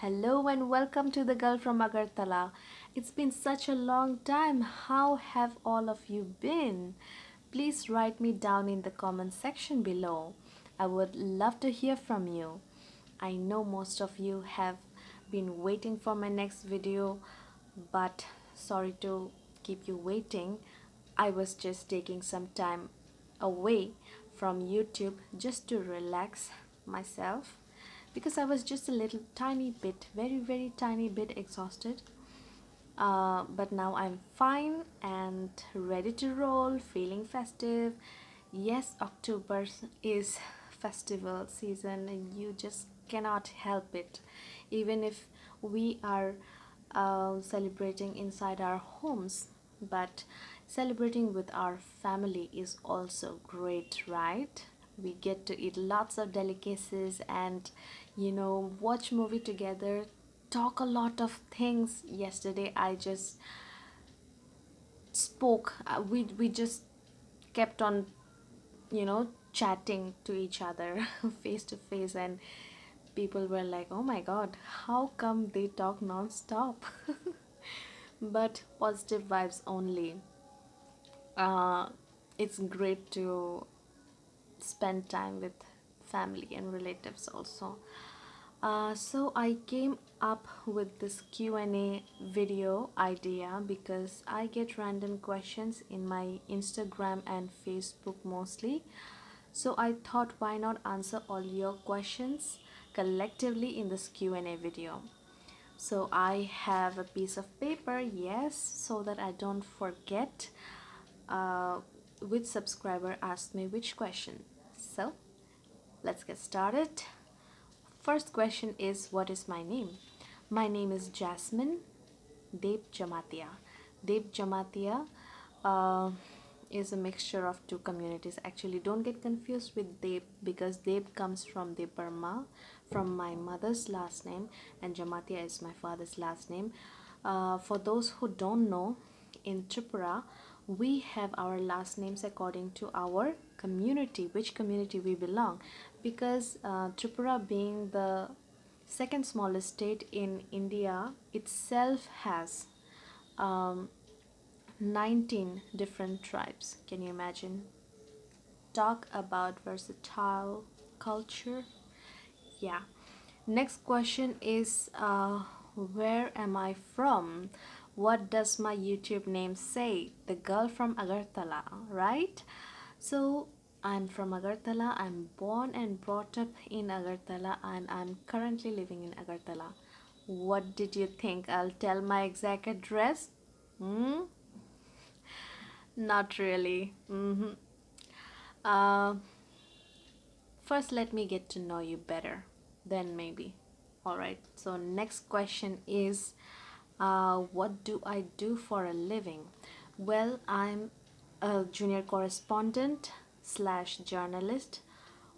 Hello and welcome to the Girl from Agartala. It's been such a long time. How have all of you been? Please write me down in the comment section below. I would love to hear from you. I know most of you have been waiting for my next video, but sorry to keep you waiting. I was just taking some time away from YouTube just to relax myself because I was just a little tiny bit, very tiny bit exhausted. But now I'm fine and ready to roll, feeling festive. Yes, October is festival season and you just cannot help it. Even if we are celebrating inside our homes, but celebrating with our family is also great, right? We get to eat lots of delicacies and watch movie together, talk a lot of things. Yesterday I just spoke, we just kept on chatting to each other face to face, and people were like, oh my god, how come they talk non-stop? But positive vibes only. uh, it's great to spend time with family and relatives also. So I came up with this Q&A video idea because I get random questions in my Instagram and Facebook mostly. So I thought, why not answer all your questions collectively in this Q&A video. So I have a piece of paper, yes, so that I don't forget uh, which subscriber asked me which question. So let's get started. First question is, what is my name? My name is Jasmine Deb Jamatia. Deb Jamatia uh, is a mixture of two communities. Actually, don't get confused with Deb because Deb comes from the Burma, from my mother's last name, and Jamatia is my father's last name. For those who don't know, in Tripura, we have our last names according to our community, which community we belong. Because Tripura, being the second smallest state in India, itself has um, 19 different tribes. Can you imagine? Talk about versatile culture. Yeah. Next question is, where am I from? What does my YouTube name say? The girl from Agartala, right? So I'm from Agartala. I'm born and brought up in Agartala, and I'm currently living in Agartala. What did you think? I'll tell my exact address? Hmm? Not really. Uh, First, let me get to know you better. Then maybe. Alright, so next question is, what do I do for a living? Well, I'm a junior correspondent slash journalist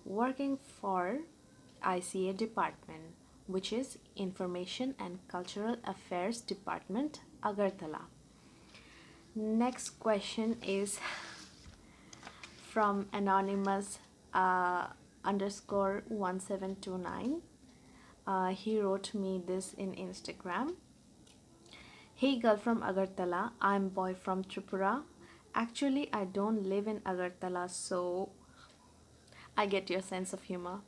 working for ICA department, which is Information and Cultural Affairs Department, Agartala. Next question is from anonymous underscore 1729. He wrote me this in Instagram. Hey girl from Agartala, I'm boy from Tripura. Actually, I don't live in Agartala, so I get your sense of humor.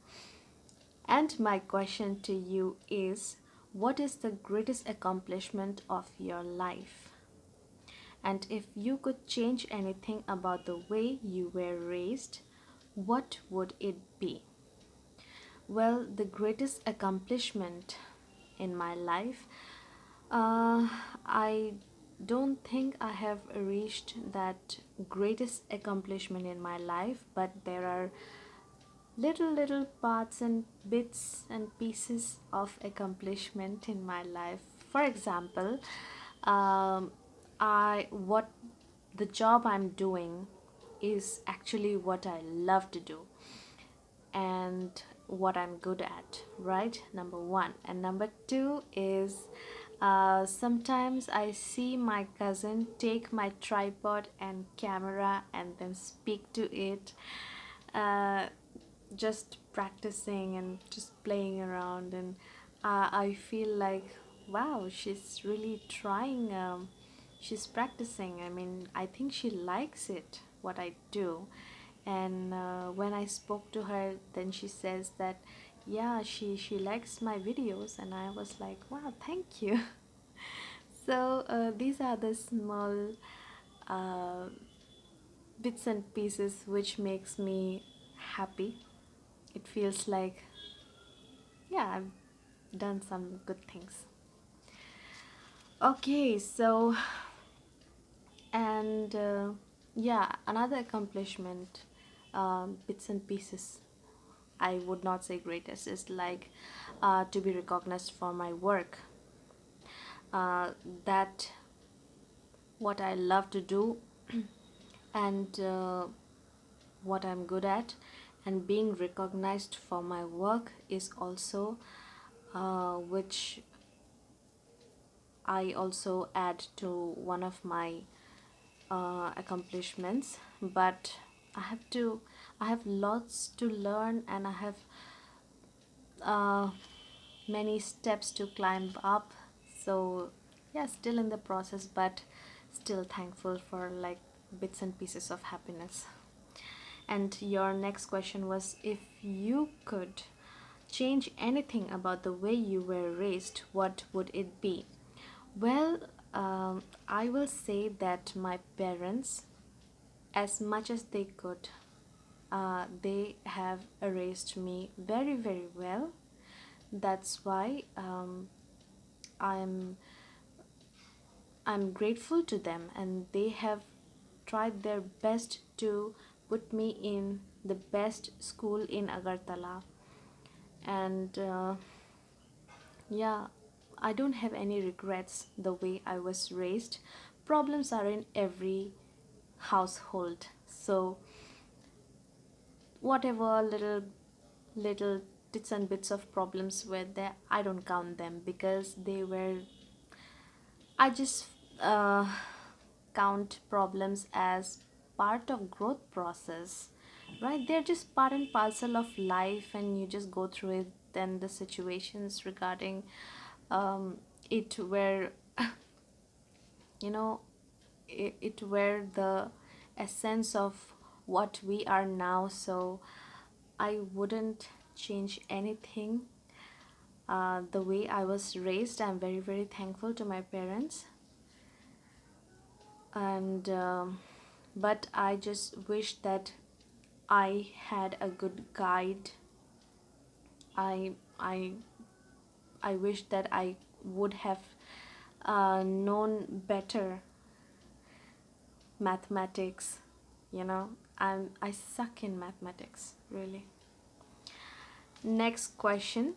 And my question to you is, what is the greatest accomplishment of your life? And if you could change anything about the way you were raised, what would it be? Well, the greatest accomplishment in my life, I don't think I have reached that greatest accomplishment in my life, but there are little parts and bits and pieces of accomplishment in my life. For example, I what the job I'm doing is actually what I love to do and what I'm good at, right? Number one. And number two is, sometimes I see my cousin take my tripod and camera and then speak to it, uh, just practicing and just playing around, and I feel like, wow, she's really trying. She's practicing. I mean, I think she likes it, what I do. And when I spoke to her, then she says that, yeah, she likes my videos. And I was like, wow, thank you. So these are the small uh, bits and pieces which makes me happy. It feels like, yeah, I've done some good things. Okay, so and yeah, another accomplishment, bits and pieces. I would not say greatest is like to be recognized for my work. Uh, that what I love to do and what I'm good at, and being recognized for my work is also which I also add to one of my accomplishments. But I have to, I have lots to learn, and I have uh, many steps to climb up. So yeah, still in the process, but still thankful for like bits and pieces of happiness. And your next question was, if you could change anything about the way you were raised, what would it be? Well, I will say that my parents, as much as they could, they have raised me very, very well. That's why I'm I'm grateful to them, and they have tried their best to put me in the best school in Agartala. And yeah, I don't have any regrets the way I was raised. Problems are in every household. So whatever little bits and bits of problems were there, I don't count them because they were, I just uh, count problems as part of growth process, right? They're just part and parcel of life, and you just go through it. Then the situations regarding um, it were, you know, it were the essence of what we are now. So I wouldn't change anything. The way I was raised, I'm very, very thankful to my parents. And but I just wish that I had a good guide. I i i wish that I would have known better mathematics. I suck in mathematics, really. Next question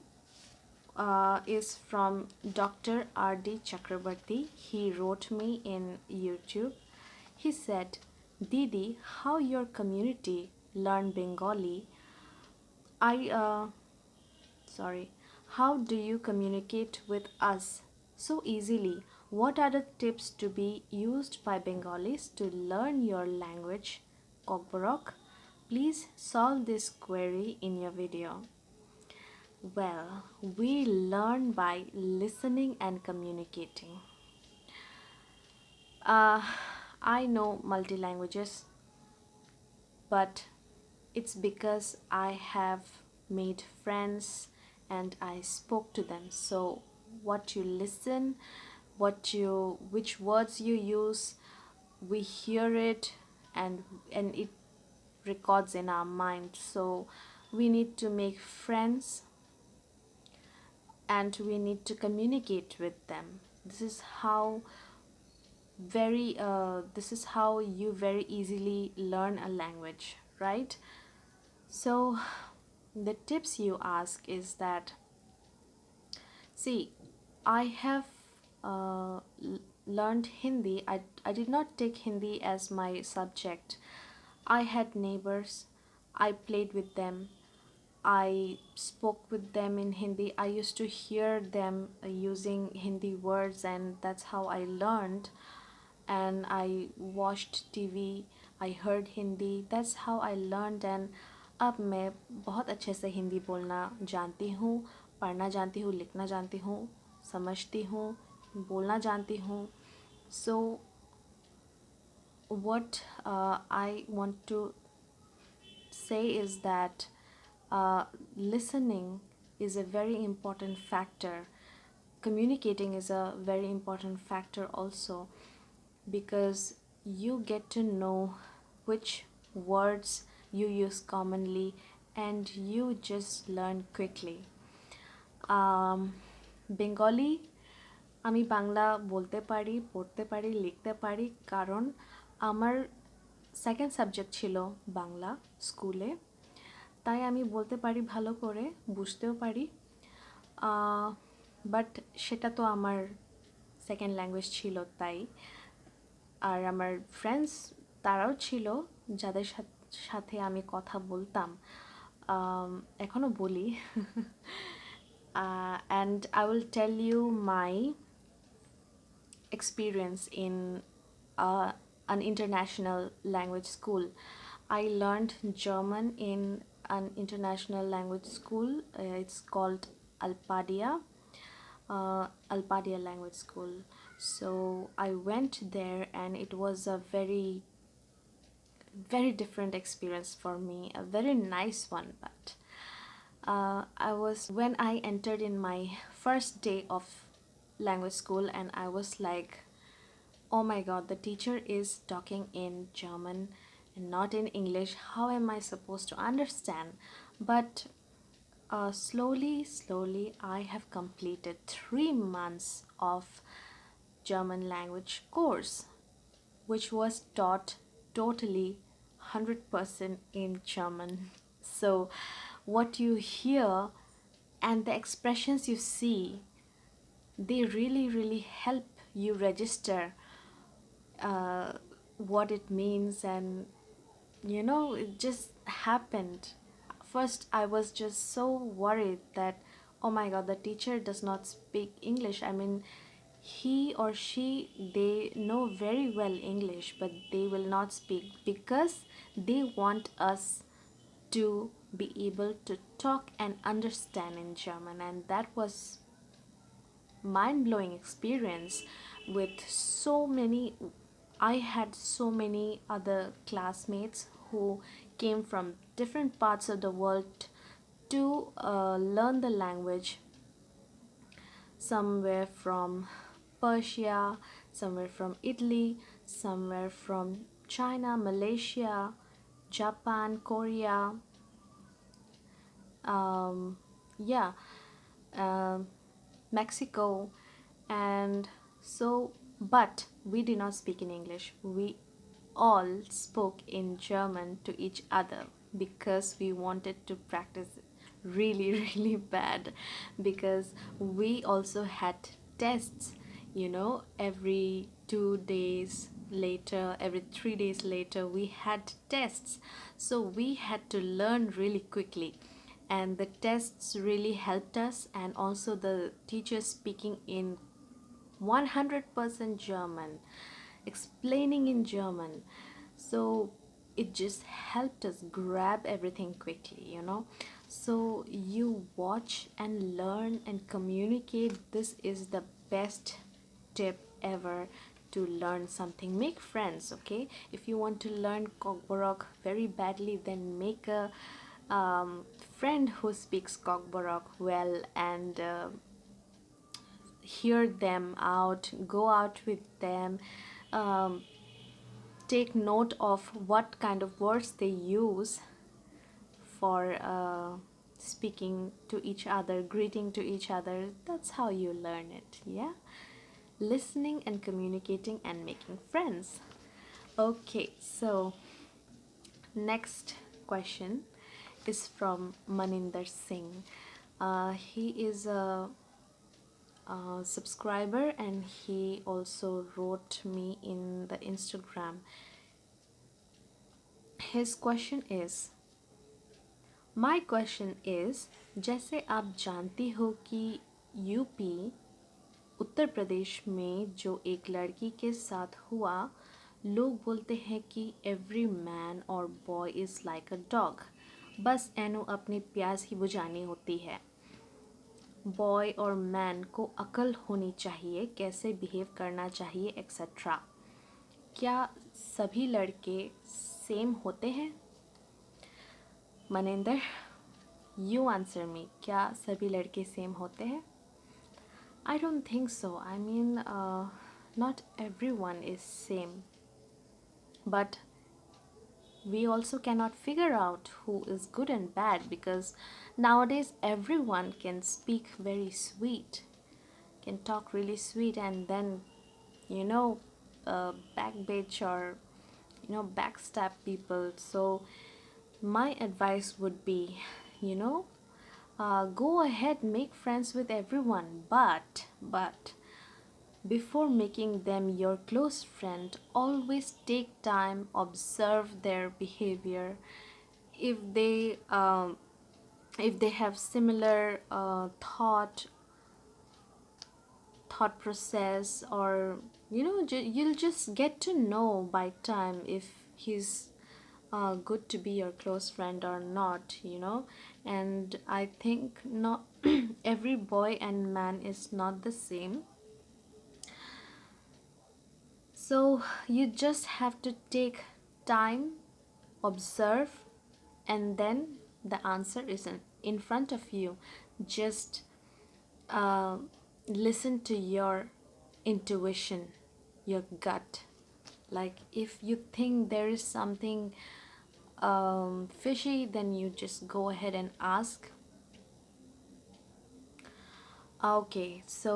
is from Dr. R.D. Chakrabarti. He wrote me in YouTube. He said, Didi, how your community learn Bengali? I, sorry, how do you communicate with us so easily? What are the tips to be used by Bengalis to learn your language? Kokborok, please solve this query in your video. Well, we learn by listening and communicating. Uh, I know multi languages, but it's because I have made friends and I spoke to them. So, what you listen, which words you use, we hear it, and it records in our mind. So, we need to make friends and we need to communicate with them. This is how you very easily learn a language, right? So the tips you ask is that, see, I have learned Hindi. I did not take Hindi as my subject. I had neighbors, I played with them, I spoke with them in Hindi. I used to hear them using Hindi words, and that's how I learned. And I watched TV, I heard Hindi. That's how I learned. And अब मैं बहुत अच्छे से हिंदी बोलना जानती हूँ. पढ़ना जानती हूँ, लिखना जानती हूँ, समझती हूँ, बोलना जानती हूँ. So what I want to say is that listening is a very important factor. Communicating is a very important factor also, because you get to know which words you use commonly and you just learn quickly. Bengali আমি বাংলা বলতে পারি, পড়তে পারি, লিখতে পারি, কারণ আমার second subject ছিল বাংলা স্কুলে. তাই আমি বলতে পারি ভালো করে, বুঝতেও পারি. বাট সেটা তো আমার সেকেন্ড ল্যাঙ্গুয়েজ ছিল তাই. আর আমার ফ্রেন্ডস তারাও ছিল যাদের সাথে আমি কথা বলতাম, এখনও বলি. And I will tell you my experience in an international language school. I learned German in an international language school. It's called Alpadia, Alpadia Language School. So I went there, and it was a very, very different experience for me. A very nice one, but I was when I entered in my first day of language school, and I was like, oh my god, the teacher is talking in German and not in English. How am I supposed to understand? But slowly, I have completed 3 months of German language course, which was taught totally 100% in German. So what you hear and the expressions you see, they really help you register what it means. And it just happened. First I was just so worried that, oh my god, the teacher does not speak English. I mean, he or she, they know very well English, but they will not speak because they want us to be able to talk and understand in German. And that was mind-blowing experience. With so many I had so many other classmates who came from different parts of the world to learn the language. Somewhere from Persia, somewhere from Italy, somewhere from China, Malaysia, Japan, Korea, yeah, um, Mexico. And so, but we did not speak in English. We all spoke in German to each other because we wanted to practice really, really bad, because we also had tests, every 2 days later, every 3 days later, we had tests. So we had to learn really quickly, and the tests really helped us, and also the teachers speaking in 100% German, explaining in German. So it just helped us grab everything quickly. So you watch and learn and communicate. This is the best tip ever to learn something. Make friends, okay? If you want to learn Kokborok very badly, then make a friend who speaks Kokborok well, and hear them out, go out with them, um, take note of what kind of words they use for speaking to each other, greeting to each other. That's how you learn it, yeah? Listening and communicating and making friends. Okay, so next question is from Maninder Singh. He is a subscriber, and he also wrote me in the Instagram. His question is, my question is, जैसे आप जानती हो कि UP Uttar Pradesh में जो एक लड़की के साथ हुआ, लोग बोलते हैं कि एवरी मैन और boy is like a dog, बस एनो अपनी प्यास ही बुझानी होती है. बॉय और मैन को अकल होनी चाहिए, कैसे बिहेव करना चाहिए, एक्सेट्रा। क्या सभी लड़के सेम होते हैं? मनिंदर, यू आंसर मी, क्या सभी लड़के सेम होते हैं? I don't think so. I mean, not every one is same, but we also cannot figure out who is good and bad, because nowadays everyone can speak very sweet, can talk really sweet, and then, you know, backbitch or, backstab people. So my advice would be, you know, go ahead, make friends with everyone, but before making them your close friend, always take time, observe their behavior. If they have similar thought process, or you'll just get to know by time if he's good to be your close friend or not. And I think not every boy and man is not the same. So you just have to take time, observe, and then the answer is in front of you. Just uh, listen to your intuition, your gut. Like, if you think there is something fishy, then you just go ahead and ask. Okay, so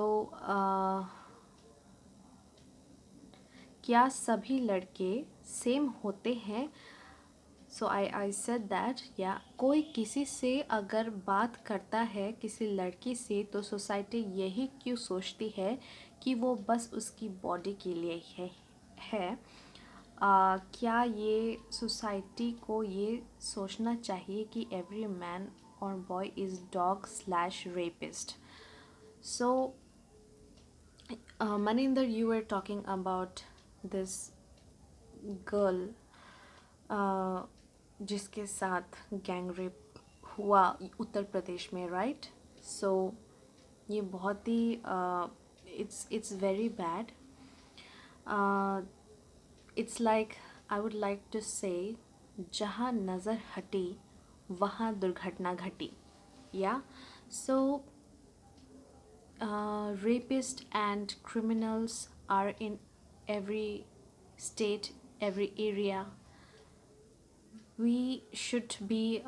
क्या सभी लड़के same होते हैं? सो I said that, या कोई किसी से अगर बात करता है किसी लड़की से, तो सोसाइटी यही क्यों सोचती है कि वो बस उसकी बॉडी के लिए है। क्या ये सोसाइटी को ये सोचना चाहिए कि एवरी मैन और boy is dog slash rapist? So Maninder, you were talking about this girl जिसके साथ गैंग रेप हुआ उत्तर प्रदेश में, राइट? सो ये बहुत ही it's very bad. It's like, I would like to say, जहाँ नज़र हटी वहाँ दुर्घटना घटी. या सो rapists and criminals are in every state, every area. We should be,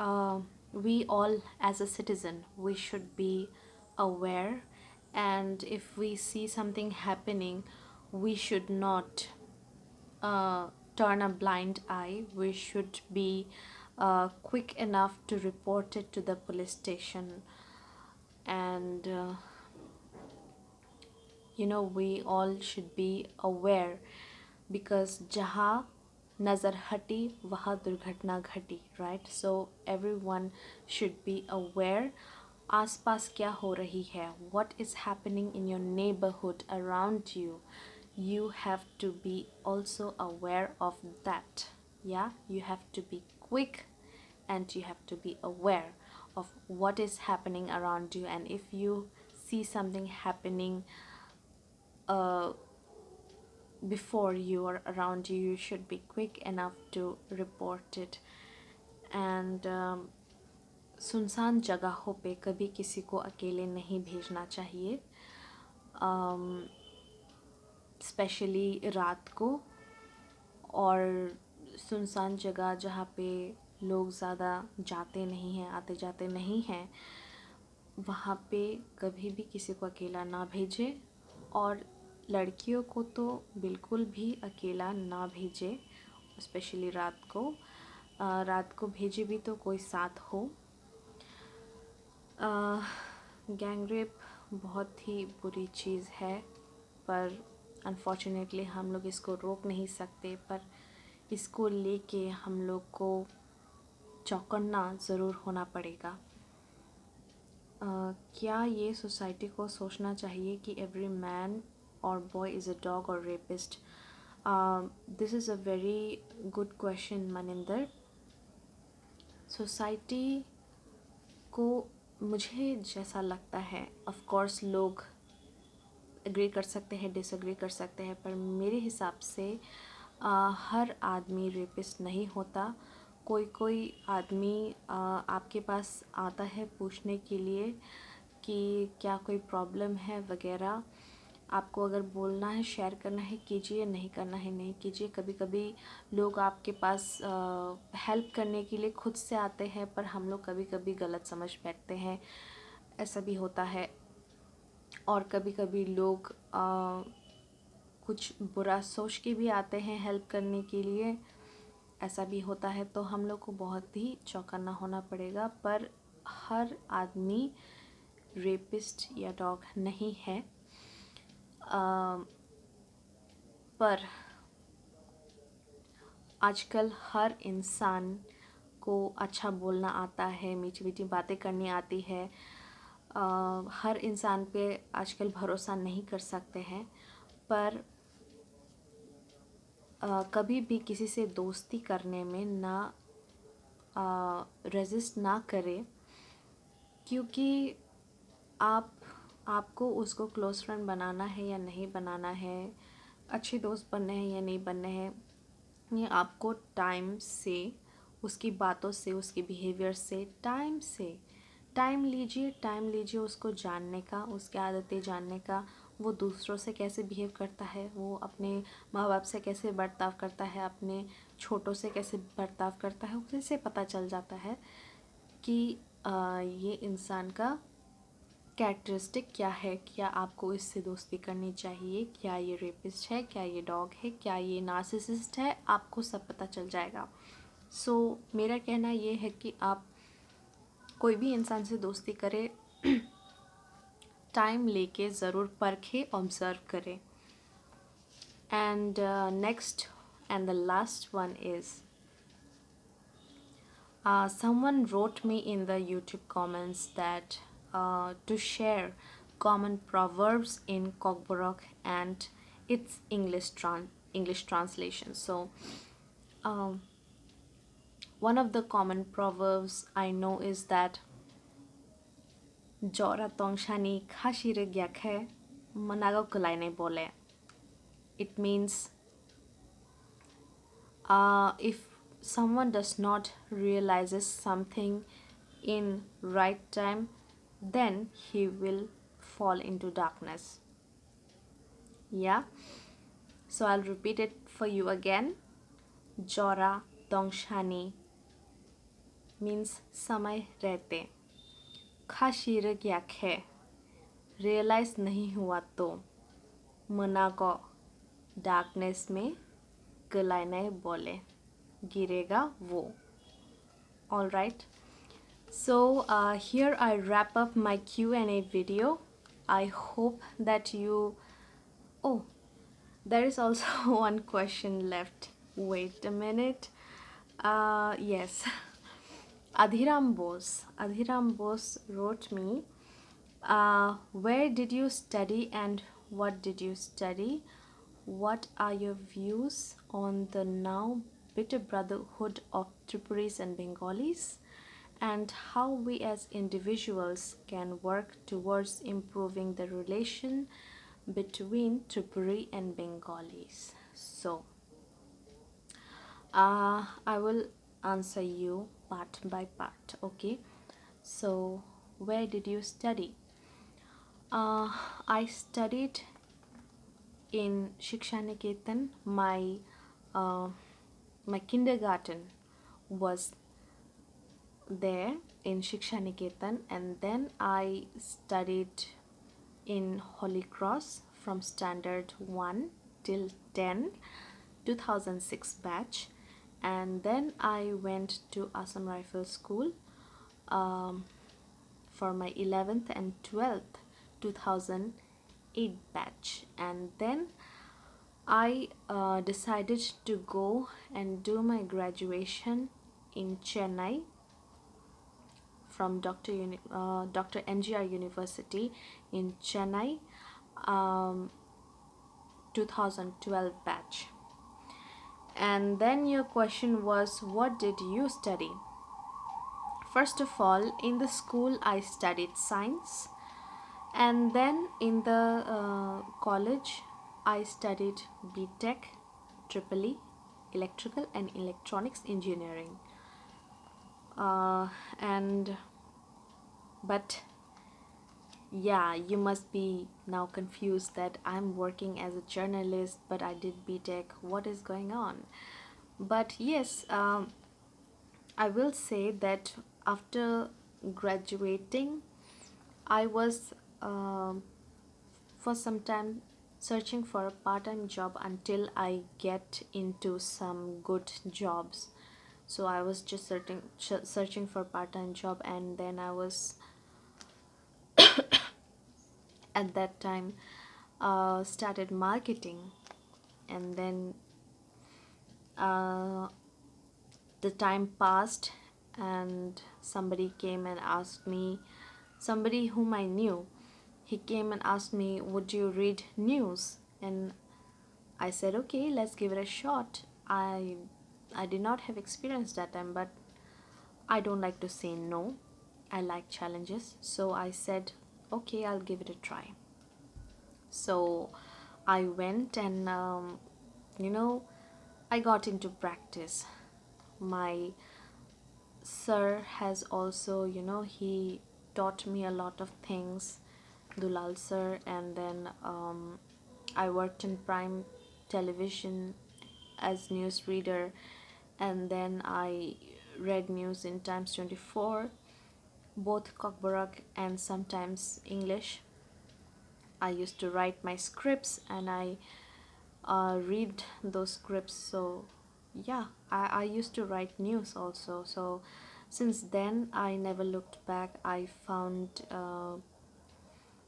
we all as a citizen, we should be aware. And if we see something happening, we should not turn a blind eye. We should be quick enough to report it to the police station. And we all should be aware, because जहाँ नज़र हटी वहाँ दुर्घटना घटी, right? So everyone should be aware. आसपास क्या हो रही है, what is happening in your neighborhood around you, you have to be also aware of that. Yeah, you have to be quick, and you have to be aware of what is happening around you. And if you see something happening before you or around you, you should be quick enough to report it. And सुनसान जगहों पे कभी किसी को अकेले नहीं भेजना चाहिए, स्पेशली रात को. और सुनसान जगह जहाँ पे लोग ज़्यादा जाते नहीं हैं, आते जाते नहीं हैं, वहाँ पे कभी भी किसी को अकेला ना भेजें. और लड़कियों को तो बिल्कुल भी अकेला ना भेजें, स्पेशली रात को. रात को भेजे भी तो कोई साथ हो. गैंग रेप बहुत ही बुरी चीज़ है, पर अनफॉर्चुनेटली हम लोग इसको रोक नहीं सकते. पर इसको लेके हम लोग को चौकन्ना ज़रूर होना पड़ेगा. क्या ये सोसाइटी को सोचना चाहिए कि एवरी मैन और बॉय इज़ अ डॉग और rapist? This is a very good question, Maninder. Society को मुझे जैसा लगता है, ऑफ कोर्स लोग एग्री कर सकते हैं, डिसएग्री कर सकते हैं, पर मेरे हिसाब से हर आदमी रेपिस्ट नहीं होता। कोई कोई आदमी आपके पास आता है पूछने के लिए कि क्या कोई प्रॉब्लम है वगैरह। आपको अगर बोलना है, शेयर करना है, कीजिए, नहीं करना है नहीं कीजिए। कभी कभी लोग आपके पास हेल्प करने के लिए खुद से आते हैं, पर हम लोग कभी कभी गलत समझ बैठते हैं, ऐसा भी होता है। और कभी कभी लोग कुछ बुरा सोच के भी आते हैं हेल्प करने के लिए, ऐसा भी होता है। तो हम लोग को बहुत ही चौकन्ना होना पड़ेगा। पर हर आदमी रेपिस्ट या डॉग नहीं है। पर आजकल हर इंसान को अच्छा बोलना आता है, मीठी मीठी बातें करनी आती है। हर इंसान पे आजकल भरोसा नहीं कर सकते हैं। पर कभी भी किसी से दोस्ती करने में ना रेजिस्ट ना करें, क्योंकि आप आपको उसको क्लोज फ्रेंड बनाना है या नहीं बनाना है, अच्छे दोस्त बनने हैं या नहीं बनने हैं, ये आपको टाइम से, उसकी बातों से, उसके बिहेवियर से, टाइम लीजिए उसको जानने का, उसकी आदतें जानने का। वो दूसरों से कैसे बिहेव करता है, वो अपने माँ बाप से कैसे बर्ताव करता है, अपने छोटों से कैसे बर्ताव करता है, उसी से पता चल जाता है कि ये इंसान का कैरेक्टरिस्टिक क्या है, क्या आपको इससे दोस्ती करनी चाहिए, क्या ये रेपिस्ट है, क्या ये डॉग है, क्या ये नार्सिसिस्ट है, आपको सब पता चल जाएगा। सो मेरा कहना ये है कि आप कोई भी इंसान से दोस्ती करें, टाइम लेके ज़रूर परखें, ऑब्ज़र्व करें। And next and the last one is, someone wrote me in the YouTube comments that to share common proverbs in Kokborok and its English translation. So, um, one of the common proverbs I know is that Jora tongshani khashire gyakhe manago kulai bole. It means if someone does not realizes something in right time, then he will fall into darkness. Yeah, so I'll repeat it for you again. Jora dongshani means samay rehte, khashir gyakhe realize नहीं हुआ तो, मना को darkness में गलाने बोले, गिरेगा वो. All right. So here I wrap up my Q&A video. I hope that you... Oh, there is also one question left. Wait a minute. Yes. Adhiram Bose wrote me, where did you study and what did you study? What are your views on the now bitter brotherhood of Tripuris and Bengalis? And how we as individuals can work towards improving the relation between Tripuri and Bengalis. So, I will answer you part by part, okay? So, where did you study? I studied in Shiksha Niketan. My kindergarten was there in Shiksha Niketan, and then I studied in Holy Cross from standard 1 till 10, 2006 batch, and then I went to Assam Rifle School for my 11th and 12th, 2008 batch, and then I decided to go and do my graduation in Chennai from Dr. NGR University in Chennai, 2012 batch. And then your question was, what did you study? first of all, in the school, I studied science, and then in the college, I studied BTech, Triple E, Electrical and Electronics Engineering. Uh, and but yeah, you must be now confused that I'm working as a journalist, but I did BTech. What is going on? But yes, I will say that after graduating, I was for some time searching for a part-time job until I get into some good jobs. So I was just searching for part-time job, and then I was at that time started marketing, and then uh, the time passed, and somebody came and asked me, somebody whom I knew, he came and asked me, would you read news? And I said, okay, let's give it a shot. I did not have experience that time, but I don't like to say no. I like challenges. So I said, okay, I'll give it a try. So I went, and you know, I got into practice. My sir has also, he taught me a lot of things, Dulal sir. And then I worked in prime television as news reader, and then I read news in Times 24, both Kokborok and sometimes English. I used to write my scripts, and I read those scripts. So yeah, I used to write news also. So since then, I never looked back. I found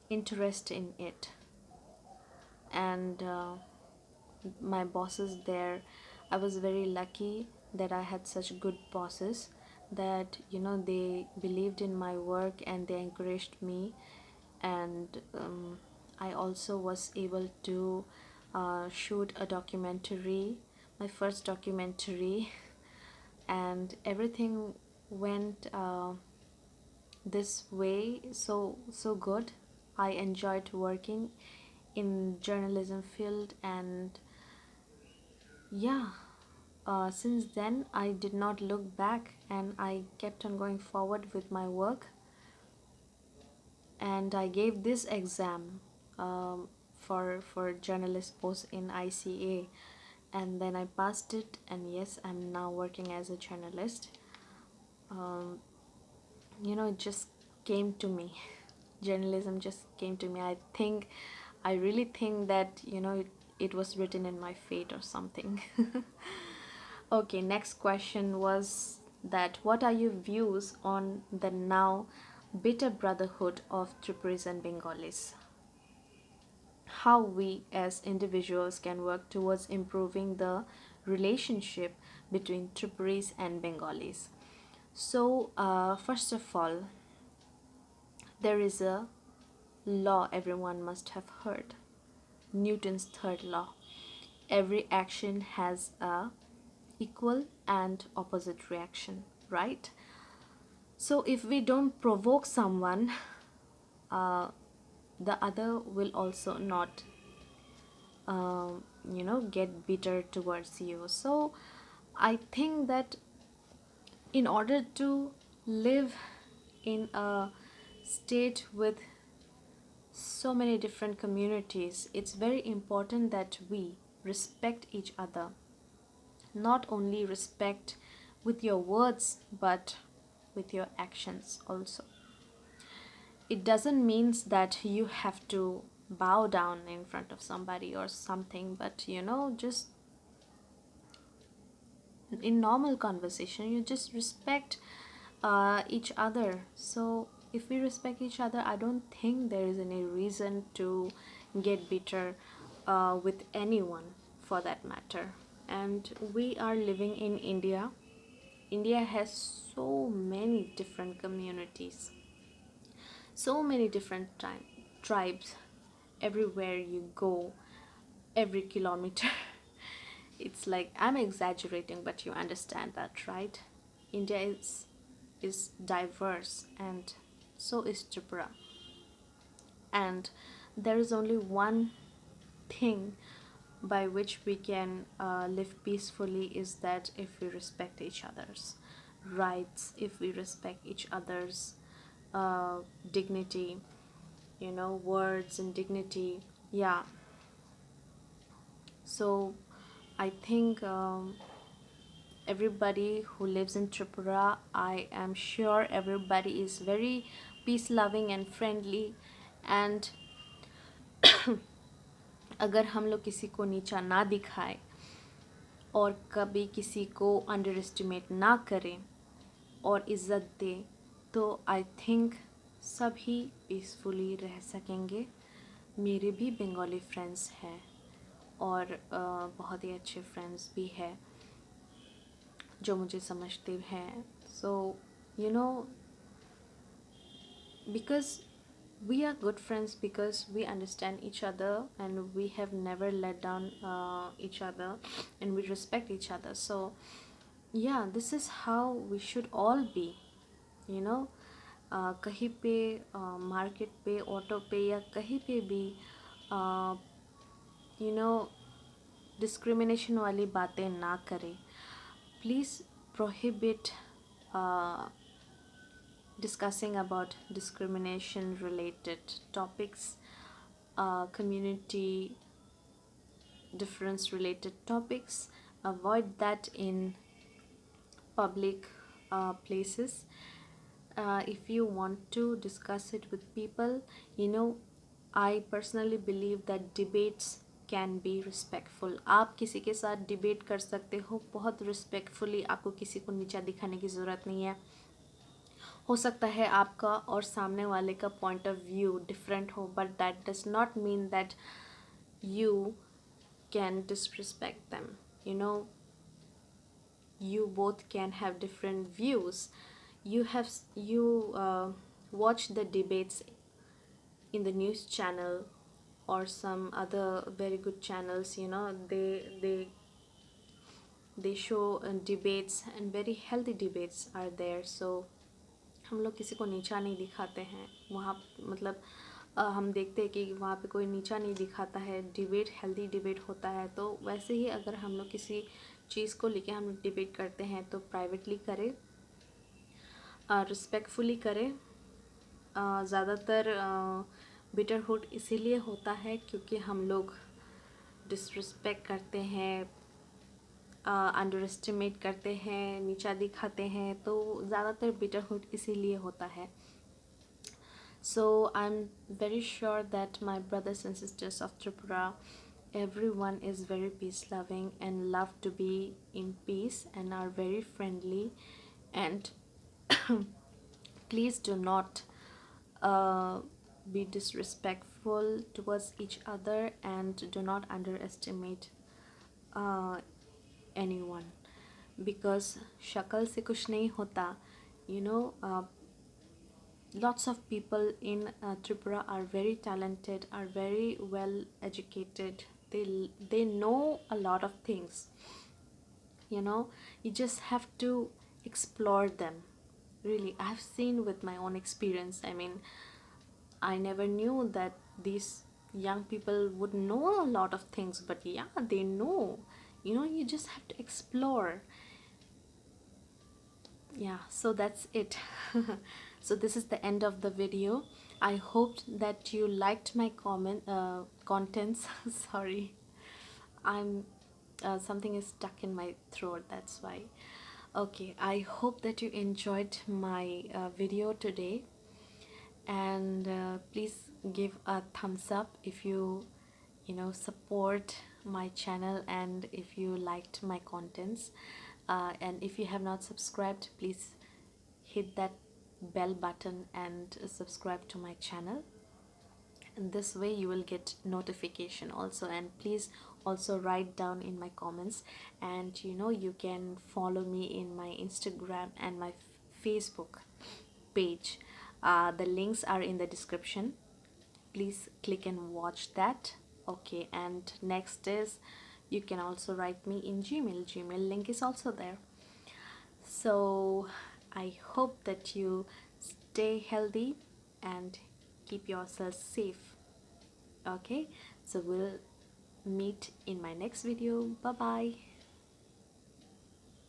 interest in it. And my bosses there, I was very lucky that I had such good bosses, that they believed in my work and they encouraged me. And I also was able to shoot a documentary, my first documentary. And everything went this way, so good. I enjoyed working in journalism field. And yeah, since then I did not look back, and I kept on going forward with my work. And I gave this exam for journalist post in ICA, and then I passed it. And yes, I'm now working as a journalist. um, it just came to me. Journalism just came to me. I really think that it was written in my fate or something. Okay, next question was that what are your views on the now bitter brotherhood of Tripuris and Bengalis? How we as individuals can work towards improving the relationship between Tripuris and Bengalis. So, first of all, there is a law everyone must have heard, Newton's third law. Every action has a equal and opposite reaction, right? So if we don't provoke someone, uh, the other will also not get bitter towards you. So I think that in order to live in a state with so many different communities, it's very important that we respect each other. Not only respect with your words, but with your actions also. It doesn't mean that you have to bow down in front of somebody or something, but just in normal conversation, you just respect each other. So if we respect each other, I don't think there is any reason to get bitter with anyone, for that matter. And we are living in India. India has so many different communities, so many different tribes. Everywhere you go, every kilometer, it's like, I'm exaggerating, but you understand that, right? India is is diverse, and so is Tripura. And there is only one thing by which we can live peacefully, is that if we respect each other's rights, if we respect each other's uh, dignity, words and dignity. Yeah. So I think everybody who lives in Tripura, I am sure everybody is very peace loving and friendly. And अगर हम लोग किसी को नीचा ना दिखाए और कभी किसी को अंडर एस्टिमेट ना करें और इज़्ज़त दें, तो आई थिंक सभी पीसफुली रह सकेंगे. मेरे भी बंगाली फ्रेंड्स हैं, और बहुत ही अच्छे फ्रेंड्स भी हैं जो मुझे समझते हैं. So you know, because we are good friends, because we understand each other and we have never let down each other, and we respect each other. So yeah, this is how we should all be, you know. कहीं पे market पे, auto पे, या कहीं पे भी you know discrimination वाली बातें ना करें. Please prohibit discussing about discrimination related topics, community difference related topics. Avoid that in public places. If you want to discuss it with people, I personally believe that debates can be respectful. आप किसी के साथ debate कर सकते हो बहुत respectfully. आपको किसी को नीचा दिखाने की ज़रूरत नहीं है. हो सकता है आपका और सामने वाले का पॉइंट ऑफ व्यू डिफरेंट हो, but that does not mean that you can disrespect them. You both can have different views. You watch the debates in the news channel or some other very good channels. They show debates, and very healthy debates are there. So हम लोग किसी को नीचा नहीं दिखाते हैं वहाँ. मतलब हम देखते हैं कि वहाँ पे कोई नीचा नहीं दिखाता है. डिबेट हेल्दी डिबेट होता है. तो वैसे ही अगर हम लोग किसी चीज़ को लेके हम लोग डिबेट करते हैं तो प्राइवेटली करें, रिस्पेक्टफुली करें. ज़्यादातर बिटरहुड इसीलिए होता है क्योंकि हम लोग डिसरिस्पेक्ट करते हैं, अंडर एस्टिमेट करते हैं, नीचा दिखाते हैं. तो ज़्यादातर बिटरहुड इसीलिए होता है. So I'm very sure that my brothers and sisters of Tripura, everyone is very peace loving and love to be in peace and are very friendly. And please do not be disrespectful towards each other, and do not underestimate uh, anyone, because शक्ल से कुछ नहीं होता. Lots of people in Tripura are very talented, are very well educated. They know a lot of things. You just have to explore them. Really, I've seen with my own experience. I mean, I never knew that these young people would know a lot of things, but yeah, they know. You just have to explore. Yeah, so that's it. So this is the end of the video. I hope that you liked my contents. Sorry, I'm something is stuck in my throat, that's why. Okay, I hope that you enjoyed my video today, and please give a thumbs up if you support my channel, and if you liked my contents. And if you have not subscribed, please hit that bell button and subscribe to my channel, and this way you will get notification also. And please also write down in my comments, and you can follow me in my Instagram and my Facebook page. The links are in the description. Please click and watch that. Okay, and next is, you can also write me in Gmail. Gmail link is also there. So I hope that you stay healthy and keep yourself safe. Okay, so we'll meet in my next video. Bye bye.